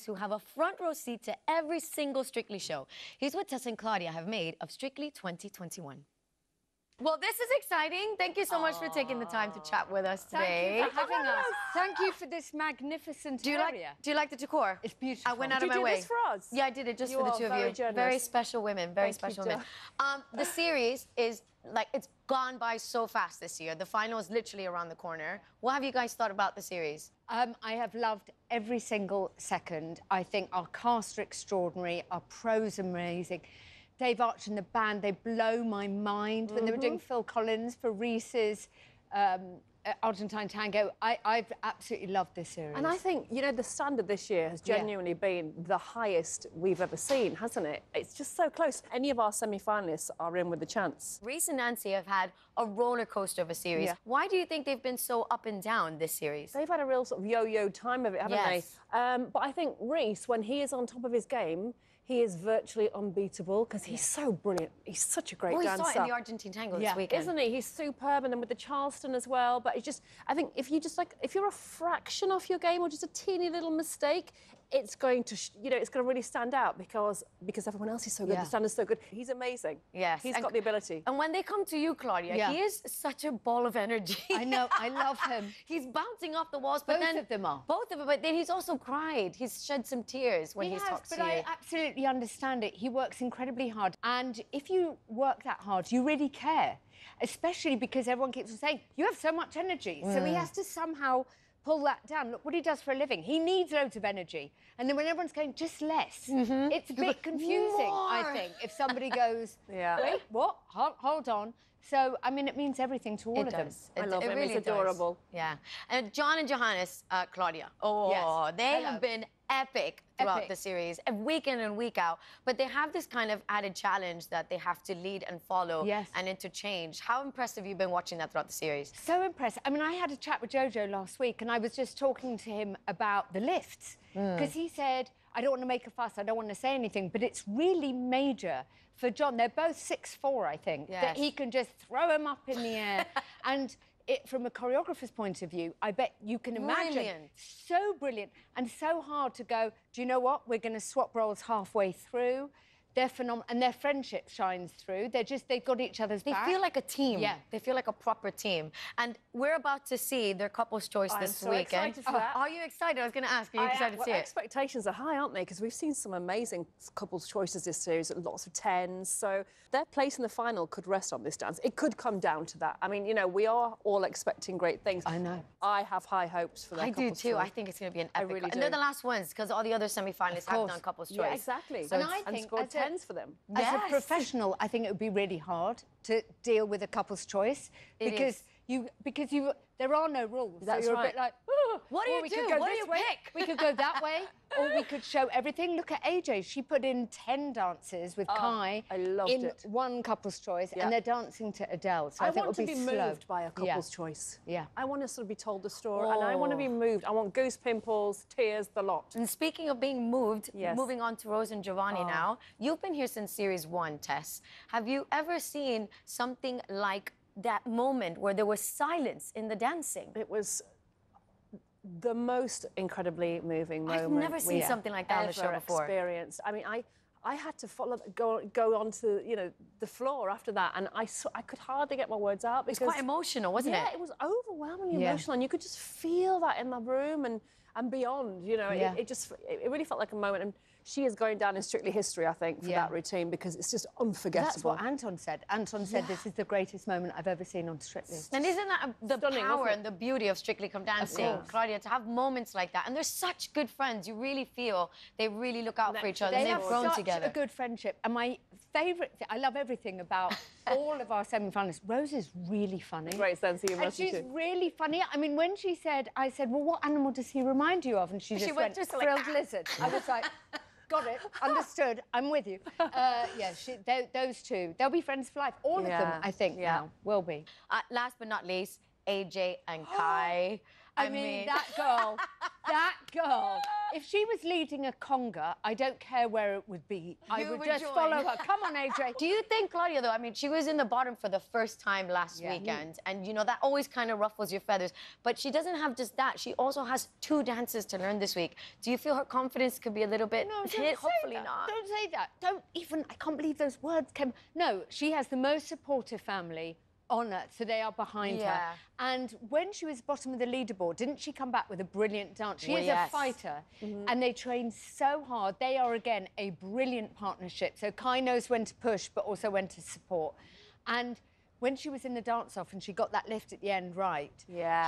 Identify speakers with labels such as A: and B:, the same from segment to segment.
A: Who have a front row seat to every single Strictly show. Here's what Tess and Claude have made of Strictly 2021. Well, this is exciting. Thank you so much for taking the time to chat with us today.
B: Thank you for having us. Thank you for this magnificent area.
A: Do you like the decor?
B: It's beautiful.
A: I went out of my way.
C: Did you do this for us?
A: Yeah, I did it just for the two of you.
C: Generous.
A: Very special women. Very special women. The series is it's gone by so fast this year. The final is literally around the corner. What have you guys thought about the series?
B: I have loved every single second. I think our cast are extraordinary. Our pros are amazing. Dave Archer and the band, they blow my mind. When they were doing Phil Collins for Reese's Argentine Tango, I've absolutely loved this series.
C: And I think, you know, the standard this year has genuinely been the highest we've ever seen, hasn't it? It's just so close. Any of our semi-finalists are in with a chance.
A: Reese and Nancy have had a roller coaster of a series. Yeah. Why do you think they've been so up and down this series?
C: They've had a real sort of yo-yo time of it, haven't they? But I think Reese, when he is on top of his game, he is virtually unbeatable because he's so brilliant. He's such a great dancer.
A: We saw it in the Argentine Tango this weekend.
C: Isn't he? He's superb, and then with the Charleston as well. But it's just, I think if you're a fraction off your game or just a teeny little mistake, it's going to, it's going to really stand out because everyone else is so good. The standard's so good. He's amazing.
A: Yes.
C: He's got the ability.
A: And when they come to you, Claudia, he is such a ball of energy.
B: I know. I love him.
A: He's bouncing off the walls. But
B: both of them are.
A: Both of them. But then he's also cried. He's shed some tears when he's talked to you.
B: But I absolutely understand it. He works incredibly hard. And if you work that hard, you really care. Especially because everyone keeps on saying, you have so much energy. So he has to somehow pull that down. Look what he does for a living. He needs loads of energy. And then when everyone's going, just less, it's a bit confusing, I think, if somebody goes, wait, what? Hold on. So, I mean, it means everything to all of them.
C: I love him.
A: Really
C: He's adorable.
A: Yeah. And John and Johannes, Claudia, they have been epic throughout the series, week in and week out. But they have this kind of added challenge that they have to lead and follow and interchange. How impressed have you been watching that throughout the series?
B: So impressed. I mean, I had a chat with Jojo last week, and I was just talking to him about the lifts. Because he said, I don't want to make a fuss, I don't want to say anything, but it's really major for John. They're both 6'4", I think, that he can just throw him up in the air. And from a choreographer's point of view, I bet you can imagine. So brilliant and so hard to go, do you know what? We're going to swap roles halfway through. They're phenomenal, and their friendship shines through. They've got each other's back.
A: They feel like a team. Yeah. They feel like a proper team. And we're about to see their couple's choice this weekend.
C: I'm so excited for that.
A: Are you excited? I was going to ask, are you excited to see it?
C: Expectations are high, aren't they? Because we've seen some amazing couple's choices this series, lots of 10s. So their place in the final could rest on this dance. It could come down to that. I mean, you know, we are all expecting great things.
B: I know.
C: I have high hopes for their couple's choice.
A: I do too. I think it's going to be an epic. And they're the last ones, because all the other semi-finalists have done couple's choice.
C: Yeah, exactly.
B: So and
C: scored 10s for them.
B: As a professional, I think it would be really hard to deal with a couple's choice because there are no rules.
C: That's
B: so you're a bit like,
A: what do you do? What do you pick?
B: We could go that way, or we could show everything. Look at AJ. She put in 10 dances with Kai in one couple's choice, and they're dancing to Adele. So I think
C: want to be moved by a couple's choice.
B: Yeah.
C: I want to sort of be told the story, and I want to be moved. I want goose pimples, tears, the lot.
A: And speaking of being moved, moving on to Rose and Giovanni now. You've been here since series 1, Tess. Have you ever seen something like that moment where there was silence in the dancing?
C: It was the most incredibly moving moment.
A: I've never seen something like that on the show before.
C: Experienced. I mean, I had to go onto the floor after that, and I could hardly get my words out because
A: it was quite emotional, wasn't it?
C: Yeah, it was overwhelmingly emotional, and you could just feel that in the room and beyond. You know, it really felt like a moment. And she is going down in Strictly history, I think, for that routine because it's just unforgettable.
B: That's what Anton said. Anton said this is the greatest moment I've ever seen on Strictly.
A: And isn't that the power and the beauty of Strictly Come Dancing, Claudia, to have moments like that? And they're such good friends. You really feel they really look out for each other.
B: They
A: and they've grown together.
B: Such a good friendship. And my favourite thing, I love everything about all of our semi-finalists. Rose is really funny.
C: Great sense of humour.
B: And she's really funny. I mean, when she said, I said, well, what animal does he remind you of? And she just went, frilled lizard. I was like, got it, understood, I'm with you. Those two, they'll be friends for life. All of them, I think, now, will be.
A: Last but not least, AJ and Kai.
B: I mean, that girl, That girl, if she was leading a conga, I don't care where it would be. I would just follow her. Come on, AJ.
A: Do you think, Claudia, though, I mean, she was in the bottom for the first time last weekend, and, you know, that always kind of ruffles your feathers. But she doesn't have just that. She also has 2 dances to learn this week. Do you feel her confidence could be a little bit hit? Hopefully not.
B: Don't say that. Don't even, I can't believe those words came. No, she has the most supportive family on earth, so they are behind her. And when she was bottom of the leaderboard, didn't she come back with a brilliant dance? She is a fighter, and they train so hard. They are, again, a brilliant partnership. So Kai knows when to push, but also when to support. And when she was in the dance-off and she got that lift at the end right,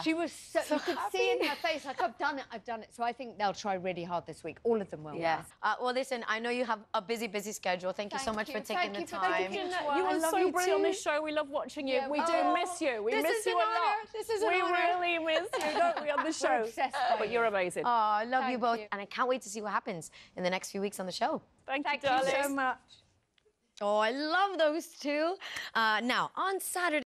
B: she was so you could see in her face, like, I've done it, I've done it. So I think they'll try really hard this week. All of them will.
A: Yes. Well, listen, I know you have a busy schedule. Thank you so much for taking the time.
C: You were so brilliant on this show. We love watching you. We do miss you. We miss you a lot.
A: This is an honor.
C: We really miss you, don't we, on the show? But you're amazing.
A: Oh, I love you both. And I can't wait to see what happens in the next few weeks on the show.
C: Thank you, darling.
B: so much.
A: Oh, I love those two. Now, on Saturday,